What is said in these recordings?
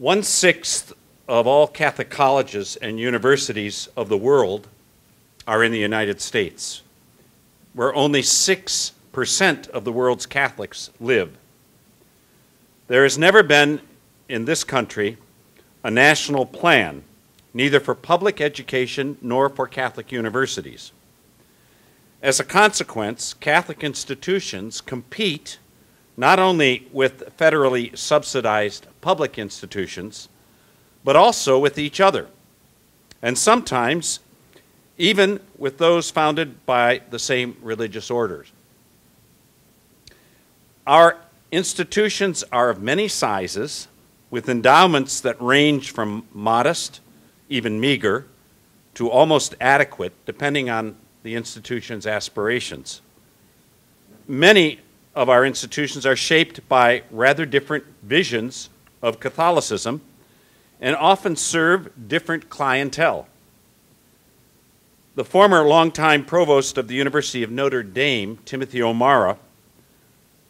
1/6 of all Catholic colleges and universities of the world are in the United States, where only 6% of the world's Catholics live. There has never been in this country a national plan, neither for public education nor for Catholic universities. As a consequence, Catholic institutions compete not only with federally subsidized public institutions, but also with each other, and sometimes even with those founded by the same religious orders. Our institutions are of many sizes, with endowments that range from modest, even meager, to almost adequate, depending on the institution's aspirations. Many of our institutions are shaped by rather different visions of Catholicism and often serve different clientele. The former longtime provost of the University of Notre Dame, Timothy O'Mara,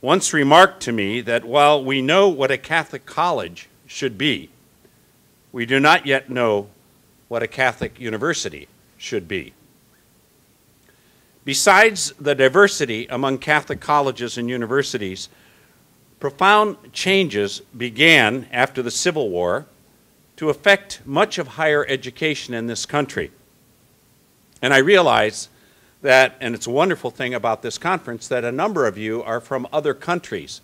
once remarked to me that while we know what a Catholic college should be, we do not yet know what a Catholic university should be. Besides the diversity among Catholic colleges and universities, profound changes began after the Civil War to affect much of higher education in this country. And I realize that, and it's a wonderful thing about this conference, that a number of you are from other countries.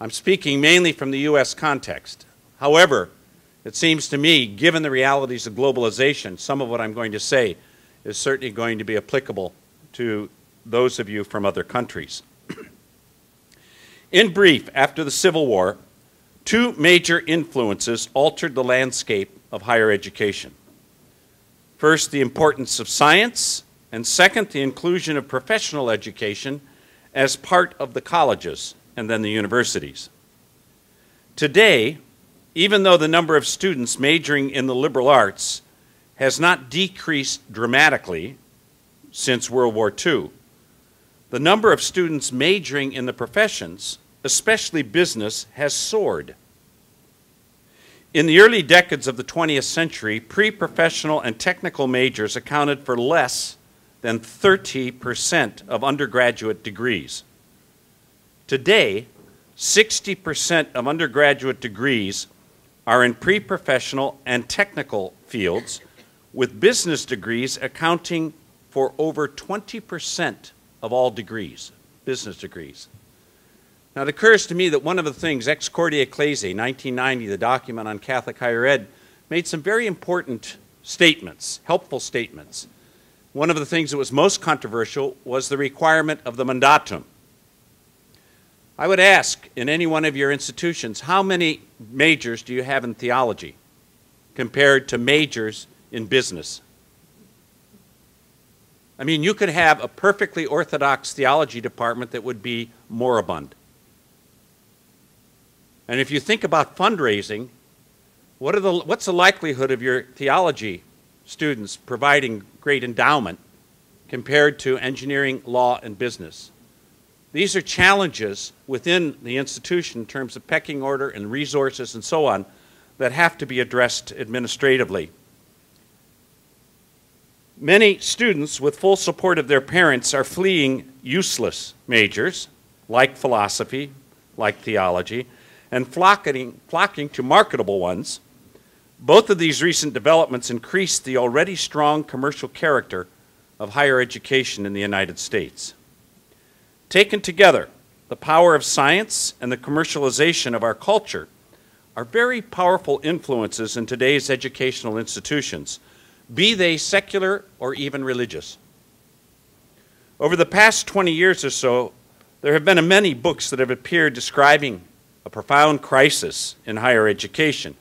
I'm speaking mainly from the U.S. context. However, it seems to me, given the realities of globalization, some of what I'm going to say is certainly going to be applicable to those of you from other countries. In brief, after the Civil War, two major influences altered the landscape of higher education. First, the importance of science, and second, the inclusion of professional education as part of the colleges and then the universities. Today, even though the number of students majoring in the liberal arts has not decreased dramatically since World War II, the number of students majoring in the professions, especially business, has soared. In the early decades of the 20th century, pre-professional and technical majors accounted for less than 30% of undergraduate degrees. Today, 60% of undergraduate degrees are in pre-professional and technical fields, with business degrees accounting for over 20% of all degrees, business degrees. Now, it occurs to me that one of the things, Ex Cordia Ecclesiae, 1990, the document on Catholic higher ed, made some very important statements, helpful statements. One of the things that was most controversial was the requirement of the mandatum. I would ask in any one of your institutions, how many majors do you have in theology compared to majors in business? I mean, you could have a perfectly orthodox theology department that would be moribund. And if you think about fundraising, what's the likelihood of your theology students providing great endowment compared to engineering, law, and business? These are challenges within the institution in terms of pecking order and resources and so on that have to be addressed administratively. Many students, with full support of their parents, are fleeing useless majors like philosophy, like theology, and flocking to marketable ones. Both of these recent developments increased the already strong commercial character of higher education in the United States. Taken together, the power of science and the commercialization of our culture are very powerful influences in today's educational institutions, be they secular or even religious. Over the past 20 years or so, there have been many books that have appeared describing a profound crisis in higher education,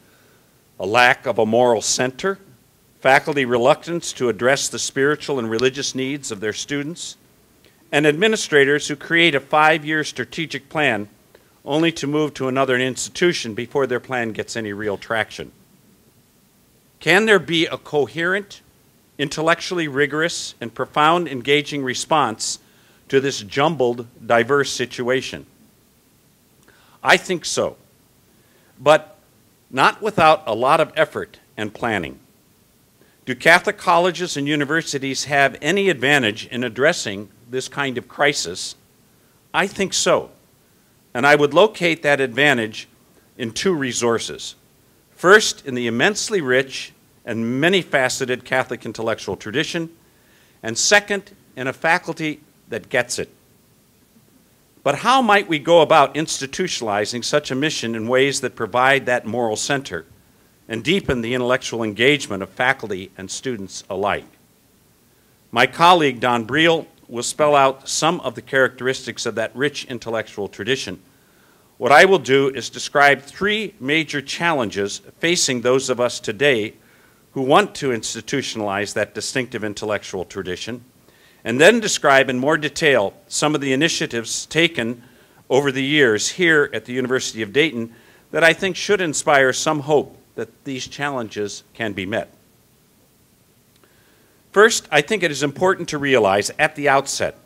a lack of a moral center, faculty reluctance to address the spiritual and religious needs of their students, and administrators who create a 5-year strategic plan only to move to another institution before their plan gets any real traction. Can there be a coherent, intellectually rigorous, and profound engaging response to this jumbled, diverse situation? I think so. But not without a lot of effort and planning. Do Catholic colleges and universities have any advantage in addressing this kind of crisis? I think so, and I would locate that advantage in two resources. First, in the immensely rich and many-faceted Catholic intellectual tradition, and second, in a faculty that gets it. But how might we go about institutionalizing such a mission in ways that provide that moral center and deepen the intellectual engagement of faculty and students alike? My colleague, Don Briel, will spell out some of the characteristics of that rich intellectual tradition. What I will do is describe three major challenges facing those of us today who want to institutionalize that distinctive intellectual tradition, and then describe in more detail some of the initiatives taken over the years here at the University of Dayton that I think should inspire some hope that these challenges can be met. First, I think it is important to realize at the outset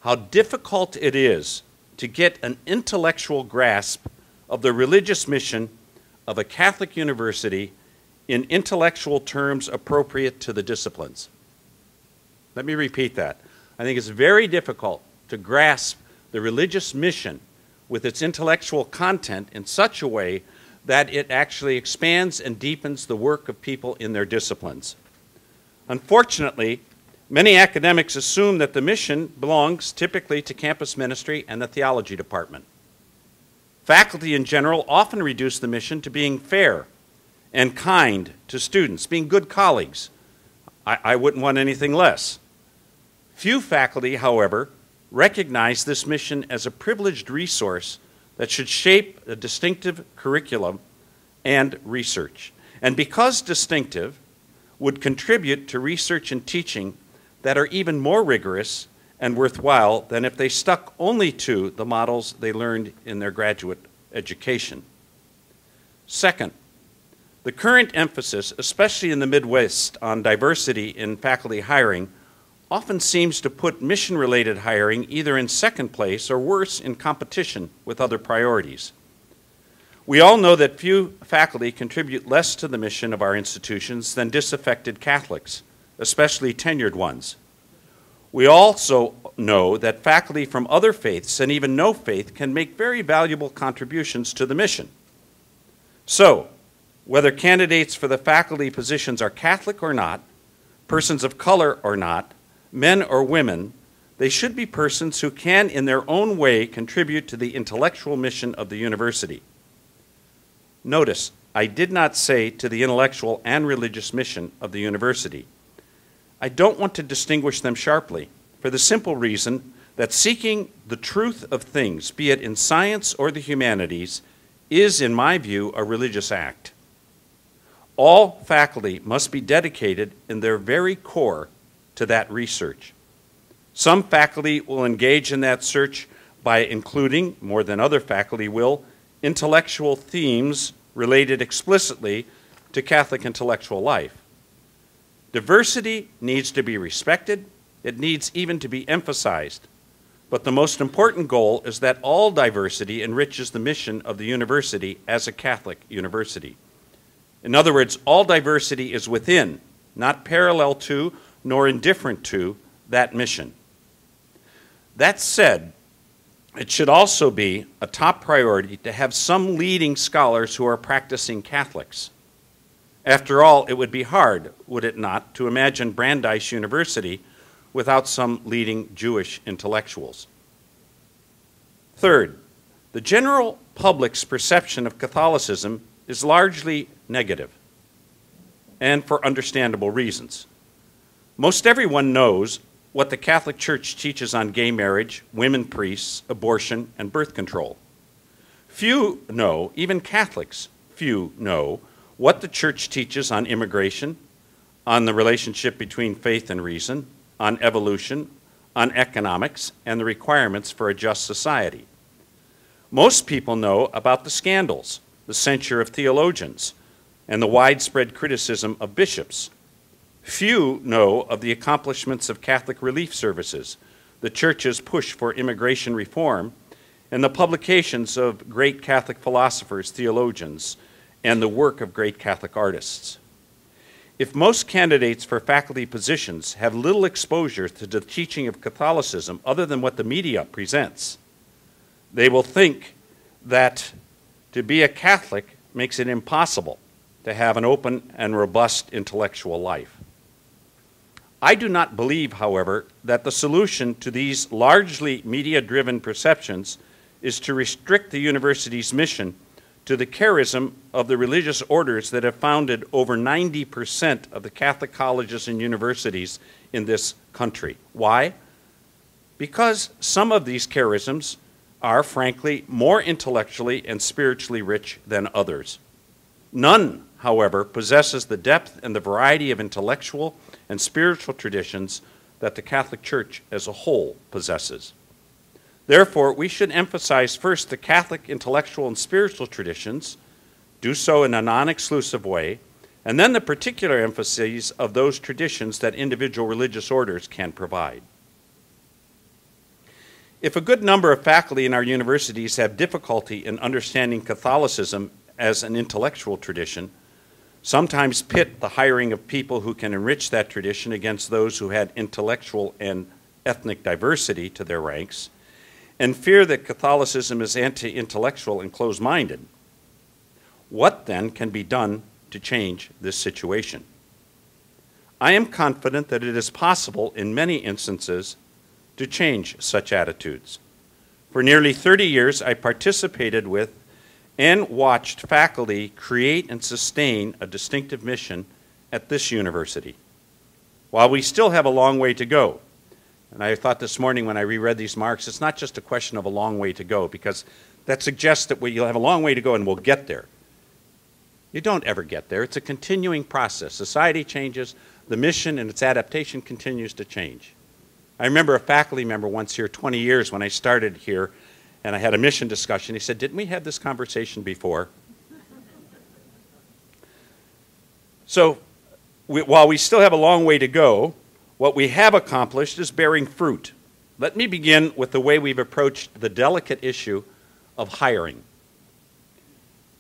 how difficult it is to get an intellectual grasp of the religious mission of a Catholic university in intellectual terms appropriate to the disciplines. Let me repeat that. I think it's very difficult to grasp the religious mission with its intellectual content in such a way that it actually expands and deepens the work of people in their disciplines. Unfortunately, many academics assume that the mission belongs typically to campus ministry and the theology department. Faculty in general often reduce the mission to being fair and kind to students, being good colleagues. I wouldn't want anything less. Few faculty, however, recognize this mission as a privileged resource that should shape a distinctive curriculum and research. And because distinctive, would contribute to research and teaching that are even more rigorous and worthwhile than if they stuck only to the models they learned in their graduate education. Second, the current emphasis, especially in the Midwest, on diversity in faculty hiring often seems to put mission-related hiring either in second place or worse, in competition with other priorities. We all know that few faculty contribute less to the mission of our institutions than disaffected Catholics, especially tenured ones. We also know that faculty from other faiths and even no faith can make very valuable contributions to the mission. So, whether candidates for the faculty positions are Catholic or not, persons of color or not, men or women, they should be persons who can in their own way contribute to the intellectual mission of the university. Notice, I did not say to the intellectual and religious mission of the university. I don't want to distinguish them sharply for the simple reason that seeking the truth of things, be it in science or the humanities, is, in my view, a religious act. All faculty must be dedicated in their very core to that research. Some faculty will engage in that search by including, more than other faculty will, intellectual themes related explicitly to Catholic intellectual life. Diversity needs to be respected. It needs even to be emphasized. But the most important goal is that all diversity enriches the mission of the university as a Catholic university. In other words, all diversity is within, not parallel to, nor indifferent to, that mission. That said, it should also be a top priority to have some leading scholars who are practicing Catholics. After all, it would be hard, would it not, to imagine Brandeis University without some leading Jewish intellectuals. Third, the general public's perception of Catholicism is largely negative, and for understandable reasons. Most everyone knows what the Catholic Church teaches on gay marriage, women priests, abortion, and birth control. Few know, even Catholics, few know what the Church teaches on immigration, on the relationship between faith and reason, on evolution, on economics, and the requirements for a just society. Most people know about the scandals, the censure of theologians, and the widespread criticism of bishops. Few know of the accomplishments of Catholic relief services, the Church's push for immigration reform, and the publications of great Catholic philosophers, theologians, and the work of great Catholic artists. If most candidates for faculty positions have little exposure to the teaching of Catholicism other than what the media presents, they will think that to be a Catholic makes it impossible to have an open and robust intellectual life. I do not believe, however, that the solution to these largely media-driven perceptions is to restrict the university's mission to the charism of the religious orders that have founded over 90% of the Catholic colleges and universities in this country. Why? Because some of these charisms are, frankly, more intellectually and spiritually rich than others. None, however, possesses the depth and the variety of intellectual and spiritual traditions that the Catholic Church as a whole possesses. Therefore, we should emphasize first the Catholic intellectual and spiritual traditions, do so in a non-exclusive way, and then the particular emphases of those traditions that individual religious orders can provide. If a good number of faculty in our universities have difficulty in understanding Catholicism as an intellectual tradition, sometimes pit the hiring of people who can enrich that tradition against those who had intellectual and ethnic diversity to their ranks, and fear that Catholicism is anti-intellectual and closed-minded, what then can be done to change this situation? I am confident that it is possible in many instances to change such attitudes. For nearly 30 years, I participated with and watched faculty create and sustain a distinctive mission at this university. While we still have a long way to go, and I thought this morning when I reread these marks, it's not just a question of a long way to go, because that suggests that you'll have a long way to go and we'll get there. You don't ever get there. It's a continuing process. Society changes, the mission and its adaptation continues to change. I remember a faculty member once here 20 years when I started here, and I had a mission discussion. He said, "Didn't we have this conversation before?" So while we still have a long way to go, what we have accomplished is bearing fruit. Let me begin with the way we've approached the delicate issue of hiring.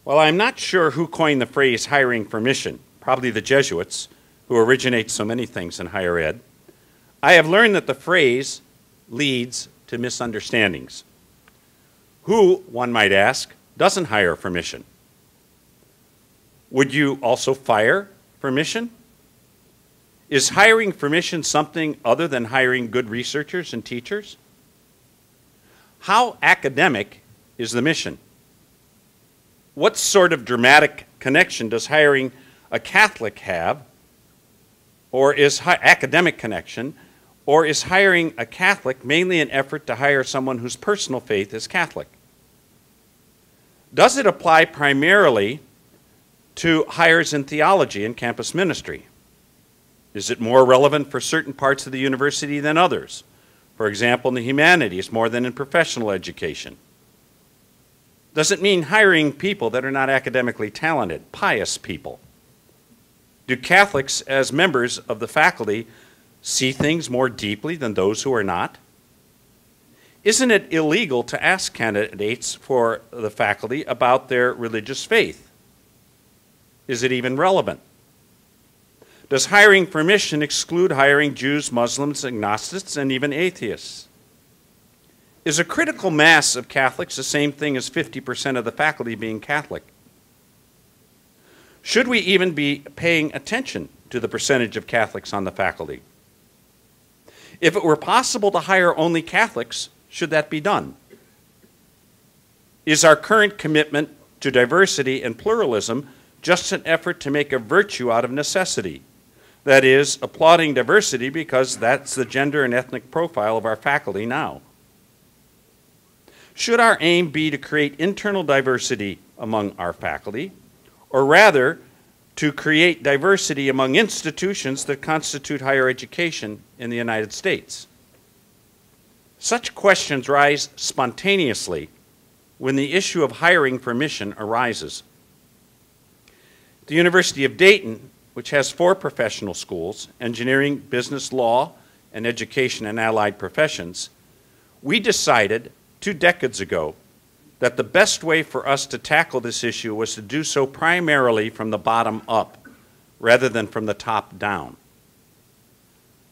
Well, I'm not sure who coined the phrase hiring for mission, probably the Jesuits, who originate so many things in higher ed. I have learned that the phrase leads to misunderstandings. Who, one might ask, doesn't hire for mission? Would you also fire for mission? Is hiring for mission something other than hiring good researchers and teachers? How academic is the mission? What sort of dramatic connection does hiring a Catholic have, or is academic connection, or is hiring a Catholic mainly an effort to hire someone whose personal faith is Catholic? Does it apply primarily to hires in theology and campus ministry? Is it more relevant for certain parts of the university than others? For example, in the humanities more than in professional education? Does it mean hiring people that are not academically talented, pious people? Do Catholics, as members of the faculty, see things more deeply than those who are not? Isn't it illegal to ask candidates for the faculty about their religious faith? Is it even relevant? Does hiring for mission exclude hiring Jews, Muslims, agnostics, and even atheists? Is a critical mass of Catholics the same thing as 50% of the faculty being Catholic? Should we even be paying attention to the percentage of Catholics on the faculty? If it were possible to hire only Catholics, should that be done? Is our current commitment to diversity and pluralism just an effort to make a virtue out of necessity? That is, applauding diversity because that's the gender and ethnic profile of our faculty now. Should our aim be to create internal diversity among our faculty, or rather to create diversity among institutions that constitute higher education in the United States? Such questions rise spontaneously when the issue of hiring for mission arises. The University of Dayton, which has 4 professional schools, engineering, business, law, and education and allied professions, we decided 2 decades ago that the best way for us to tackle this issue was to do so primarily from the bottom up, rather than from the top down.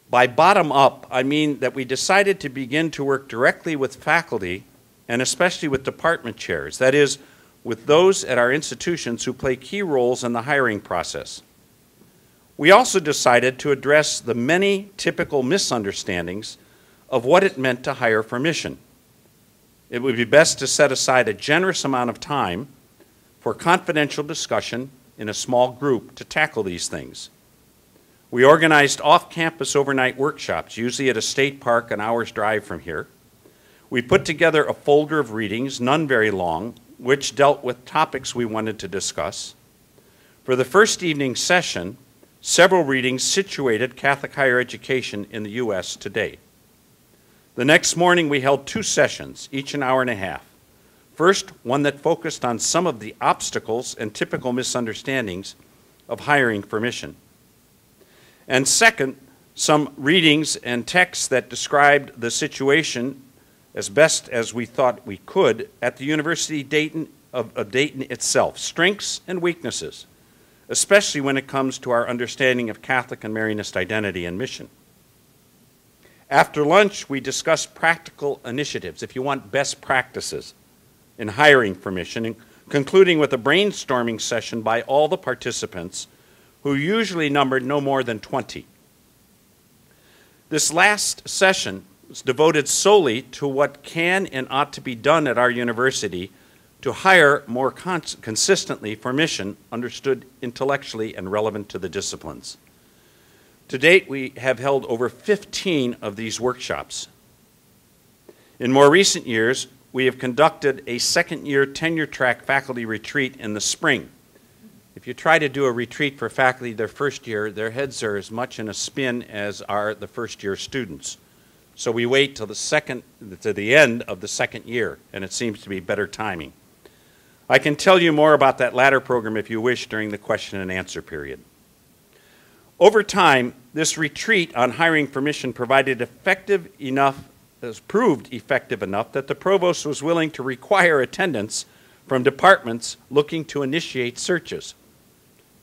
By bottom up, I mean that we decided to begin to work directly with faculty, and especially with department chairs, that is, with those at our institutions who play key roles in the hiring process. We also decided to address the many typical misunderstandings of what it meant to hire for mission. It would be best to set aside a generous amount of time for confidential discussion in a small group to tackle these things. We organized off-campus overnight workshops, usually at a state park an hour's drive from here. We put together a folder of readings, none very long, which dealt with topics we wanted to discuss. For the first evening session, several readings situated Catholic higher education in the U.S. today. The next morning we held 2 sessions, each an hour and a half. First, one that focused on some of the obstacles and typical misunderstandings of hiring for mission. And second, some readings and texts that described the situation as best as we thought we could at the University of Dayton itself, strengths and weaknesses, especially when it comes to our understanding of Catholic and Marianist identity and mission. After lunch, we discussed practical initiatives, if you want best practices in hiring for mission, concluding with a brainstorming session by all the participants, who usually numbered no more than 20. This last session was devoted solely to what can and ought to be done at our university to hire more consistently for mission, understood intellectually and relevant to the disciplines. To date, we have held over 15 of these workshops. In more recent years, we have conducted a second-year tenure-track faculty retreat in the spring. If you try to do a retreat for faculty their first year, their heads are as much in a spin as are the first-year students. So we wait till the end of the second year, and it seems to be better timing. I can tell you more about that latter program if you wish during the question and answer period. Over time, this retreat on hiring for mission proved effective enough that the provost was willing to require attendance from departments looking to initiate searches.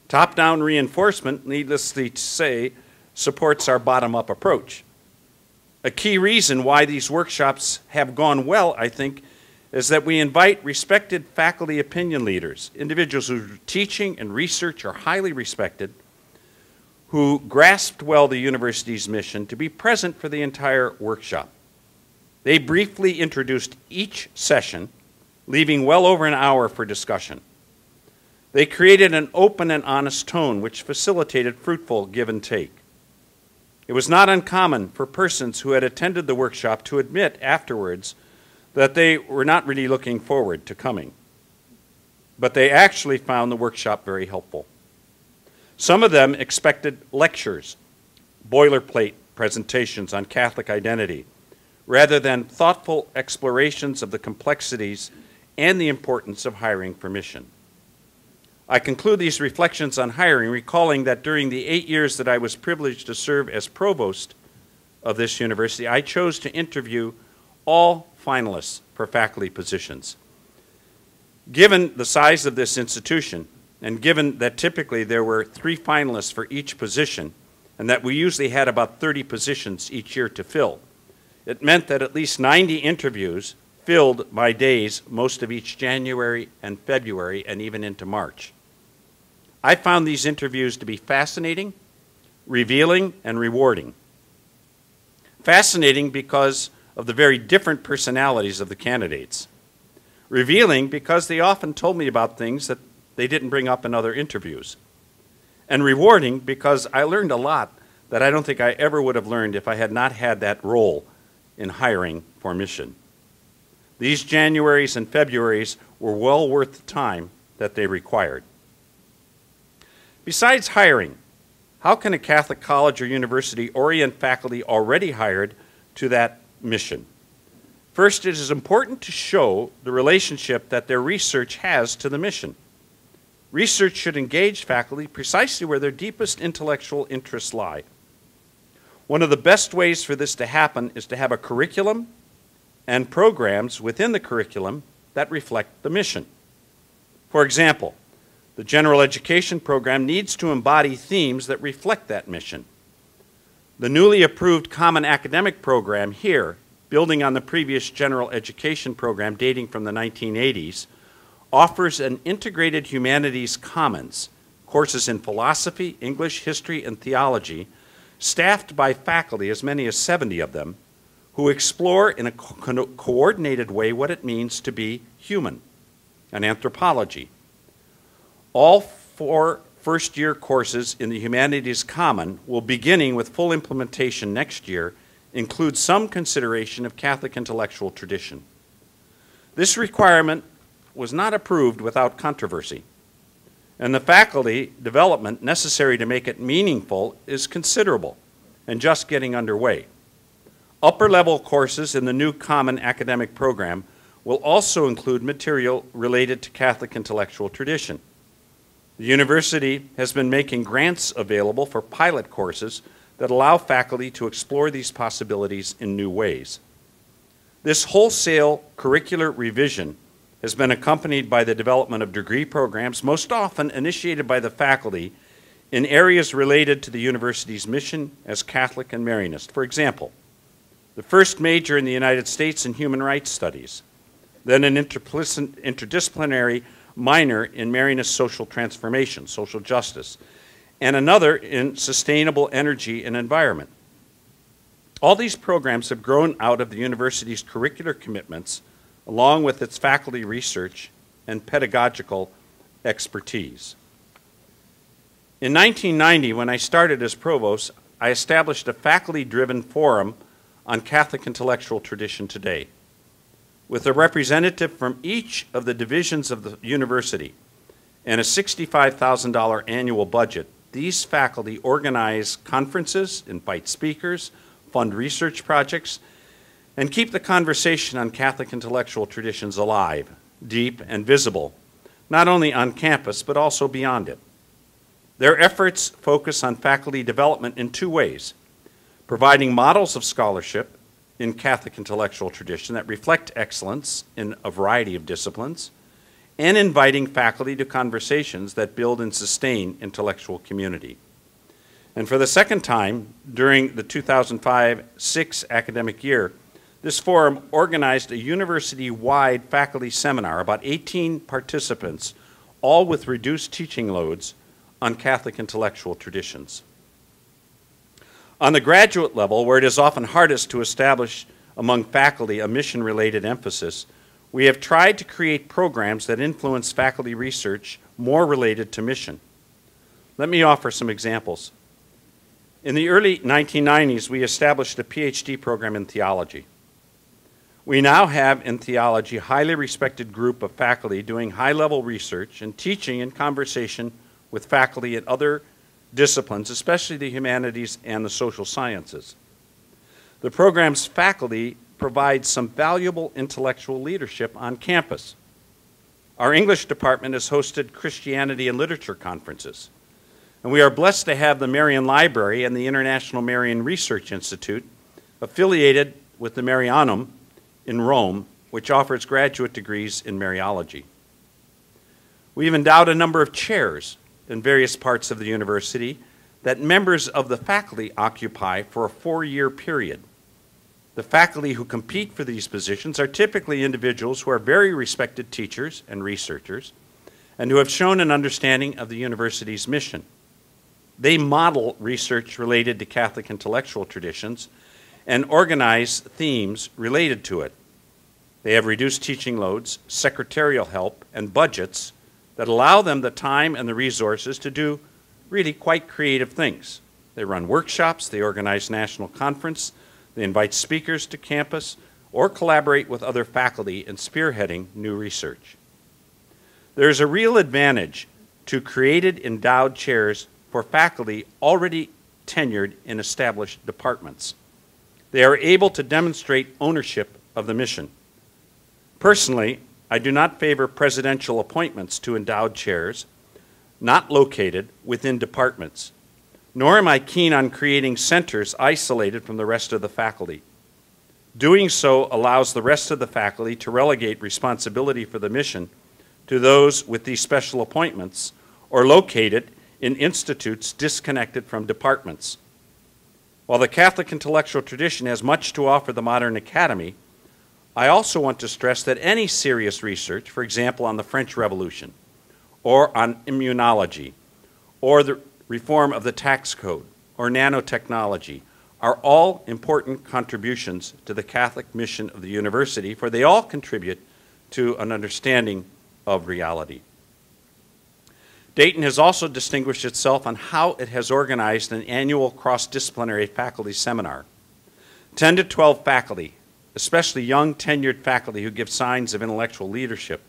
Top-down reinforcement, needlessly to say, supports our bottom-up approach. A key reason why these workshops have gone well, I think, is that we invite respected faculty opinion leaders, individuals whose teaching and research are highly respected, who grasped well the university's mission, to be present for the entire workshop. They briefly introduced each session, leaving well over an hour for discussion. They created an open and honest tone which facilitated fruitful give and take. It was not uncommon for persons who had attended the workshop to admit afterwards that they were not really looking forward to coming, but they actually found the workshop very helpful. Some of them expected lectures, boilerplate presentations on Catholic identity, rather than thoughtful explorations of the complexities and the importance of hiring for mission. I conclude these reflections on hiring recalling that during the 8 years that I was privileged to serve as provost of this university, I chose to interview all finalists for faculty positions. Given the size of this institution, and given that typically there were 3 finalists for each position, and that we usually had about 30 positions each year to fill, it meant that at least 90 interviews filled my days most of each January and February and even into March. I found these interviews to be fascinating, revealing, and rewarding. Fascinating because of the very different personalities of the candidates. Revealing because they often told me about things that they didn't bring up in other interviews. And rewarding because I learned a lot that I don't think I ever would have learned if I had not had that role in hiring for mission. These Januaries and Februaries were well worth the time that they required. Besides hiring, how can a Catholic college or university orient faculty already hired to that mission? First, it is important to show the relationship that their research has to the mission. Research should engage faculty precisely where their deepest intellectual interests lie. One of the best ways for this to happen is to have a curriculum and programs within the curriculum that reflect the mission. For example, the general education program needs to embody themes that reflect that mission. The newly approved Common Academic Program here, building on the previous general education program dating from the 1980s, offers an integrated humanities commons, courses in philosophy, English, history, and theology, staffed by faculty, as many as 70 of them, who explore in a coordinated way what it means to be human, and anthropology. All 4 first-year courses in the Humanities Common will, beginning with full implementation next year, include some consideration of Catholic intellectual tradition. This requirement was not approved without controversy, and the faculty development necessary to make it meaningful is considerable and just getting underway. Upper-level courses in the new Common Academic Program will also include material related to Catholic intellectual tradition. The university has been making grants available for pilot courses that allow faculty to explore these possibilities in new ways. This wholesale curricular revision has been accompanied by the development of degree programs, most often initiated by the faculty, in areas related to the university's mission as Catholic and Marianist. For example, the first major in the United States in human rights studies, then an interdisciplinary minor in Marianist social transformation, social justice, and another in sustainable energy and environment. All these programs have grown out of the university's curricular commitments, along with its faculty research and pedagogical expertise. In 1990, when I started as provost, I established a faculty-driven forum on Catholic intellectual tradition today, with a representative from each of the divisions of the university and a $65,000 annual budget. These faculty organize conferences, invite speakers, fund research projects, and keep the conversation on Catholic intellectual traditions alive, deep, and visible, not only on campus, but also beyond it. Their efforts focus on faculty development in 2 ways: providing models of scholarship in Catholic intellectual tradition that reflect excellence in a variety of disciplines, and inviting faculty to conversations that build and sustain intellectual community. And for the second time, during the 2005-06 academic year, this forum organized a university-wide faculty seminar, about 18 participants, all with reduced teaching loads on Catholic intellectual traditions. On the graduate level, where it is often hardest to establish among faculty a mission-related emphasis, we have tried to create programs that influence faculty research more related to mission. Let me offer some examples. In the early 1990s, we established a PhD program in theology. We now have in theology a highly respected group of faculty doing high-level research and teaching in conversation with faculty in other disciplines, especially the humanities and the social sciences. The program's faculty provides some valuable intellectual leadership on campus. Our English department has hosted Christianity and literature conferences, and we are blessed to have the Marian Library and the International Marian Research Institute affiliated with the Marianum in Rome, which offers graduate degrees in Mariology. We've endowed a number of chairs in various parts of the university that members of the faculty occupy for a 4-year period. The faculty who compete for these positions are typically individuals who are very respected teachers and researchers and who have shown an understanding of the university's mission. They model research related to Catholic intellectual traditions and organize themes related to it. They have reduced teaching loads, secretarial help, and budgets that allow them the time and the resources to do really quite creative things. They run workshops, they organize national conference, they invite speakers to campus, or collaborate with other faculty in spearheading new research. There is a real advantage to created endowed chairs for faculty already tenured in established departments. They are able to demonstrate ownership of the mission. Personally, I do not favor presidential appointments to endowed chairs not located within departments, nor am I keen on creating centers isolated from the rest of the faculty. Doing so allows the rest of the faculty to relegate responsibility for the mission to those with these special appointments or located in institutes disconnected from departments. While the Catholic intellectual tradition has much to offer the modern academy, I also want to stress that any serious research, for example, on the French Revolution, or on immunology, or the reform of the tax code, or nanotechnology, are all important contributions to the Catholic mission of the university, for they all contribute to an understanding of reality. Dayton has also distinguished itself on how it has organized an annual cross-disciplinary faculty seminar. 10 to 12 faculty, especially young tenured faculty who give signs of intellectual leadership,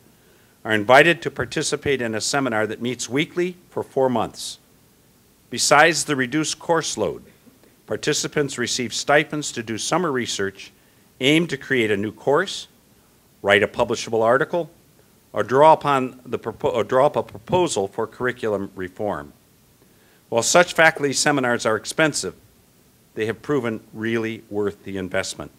are invited to participate in a seminar that meets weekly for 4 months. Besides the reduced course load, participants receive stipends to do summer research aimed to create a new course, write a publishable article, or draw up a proposal for curriculum reform. While such faculty seminars are expensive, they have proven really worth the investment.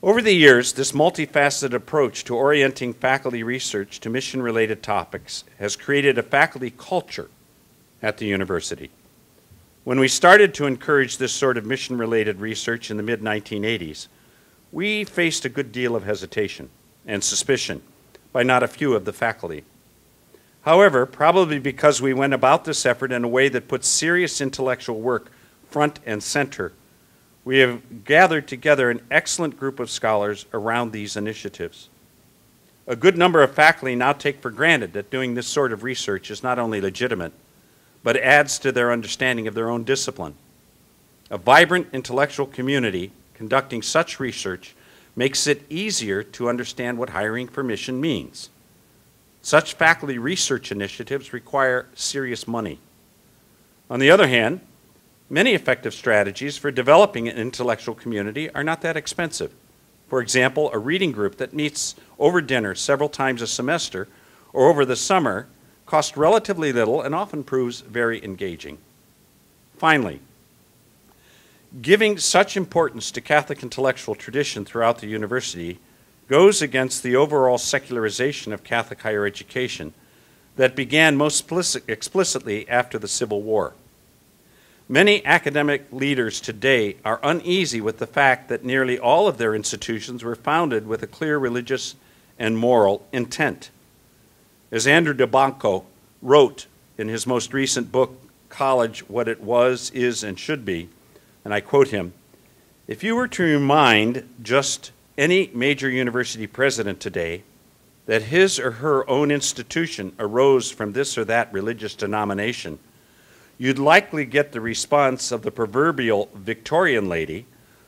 Over the years, this multifaceted approach to orienting faculty research to mission-related topics has created a faculty culture at the university. When we started to encourage this sort of mission-related research in the mid-1980s, we faced a good deal of hesitation and suspicion by not a few of the faculty. However, probably because we went about this effort in a way that puts serious intellectual work front and center, we have gathered together an excellent group of scholars around these initiatives. A good number of faculty now take for granted that doing this sort of research is not only legitimate, but adds to their understanding of their own discipline. A vibrant intellectual community conducting such research makes it easier to understand what hiring for mission means. Such faculty research initiatives require serious money. On the other hand, many effective strategies for developing an intellectual community are not that expensive. For example, a reading group that meets over dinner several times a semester or over the summer costs relatively little and often proves very engaging. Finally, giving such importance to Catholic intellectual tradition throughout the university goes against the overall secularization of Catholic higher education that began most explicitly after the Civil War. Many academic leaders today are uneasy with the fact that nearly all of their institutions were founded with a clear religious and moral intent. As Andrew DeBanco wrote in his most recent book, College, What It Was, Is, and Should Be, and I quote him, "If you were to remind just any major university president today that his or her own institution arose from this or that religious denomination, you'd likely get the response of the proverbial Victorian lady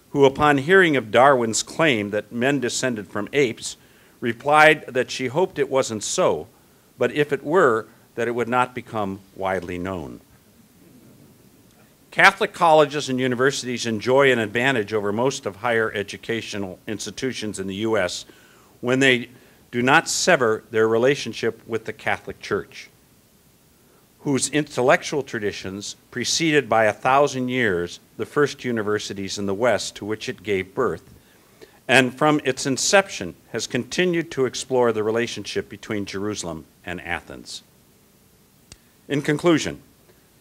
who, upon hearing of Darwin's claim that men descended from apes, replied that she hoped it wasn't so, but if it were, that it would not become widely known." Catholic colleges and universities enjoy an advantage over most of higher educational institutions in the U.S. when they do not sever their relationship with the Catholic Church, whose intellectual traditions preceded by 1,000 years the first universities in the West to which it gave birth, and from its inception has continued to explore the relationship between Jerusalem and Athens. In conclusion,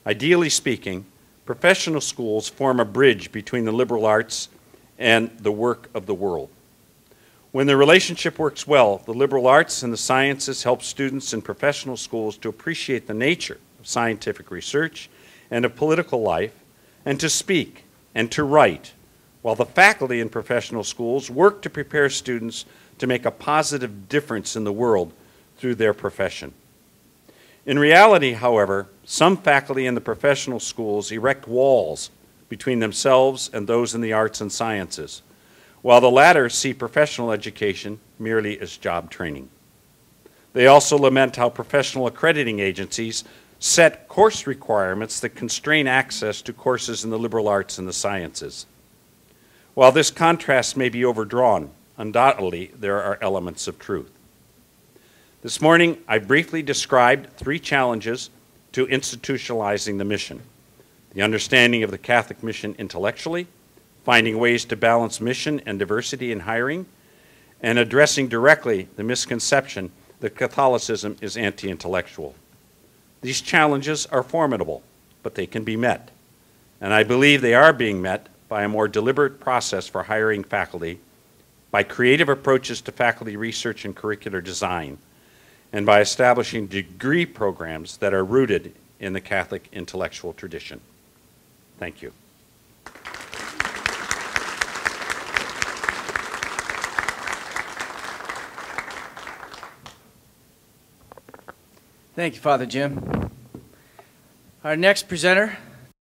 ideally speaking, professional schools form a bridge between the liberal arts and the work of the world. When the relationship works well, the liberal arts and the sciences help students in professional schools to appreciate the nature of scientific research and of political life, and to speak and to write, while the faculty in professional schools work to prepare students to make a positive difference in the world through their profession. In reality, however, some faculty in the professional schools erect walls between themselves and those in the arts and sciences, while the latter see professional education merely as job training. They also lament how professional accrediting agencies set course requirements that constrain access to courses in the liberal arts and the sciences. While this contrast may be overdrawn, undoubtedly there are elements of truth. This morning, I briefly described 3 challenges to institutionalizing the mission: the understanding of the Catholic mission intellectually, finding ways to balance mission and diversity in hiring, and addressing directly the misconception that Catholicism is anti-intellectual. These challenges are formidable, but they can be met. And I believe they are being met by a more deliberate process for hiring faculty, by creative approaches to faculty research and curricular design, and by establishing degree programs that are rooted in the Catholic intellectual tradition. Thank you. Thank you, Father Jim. Our next presenter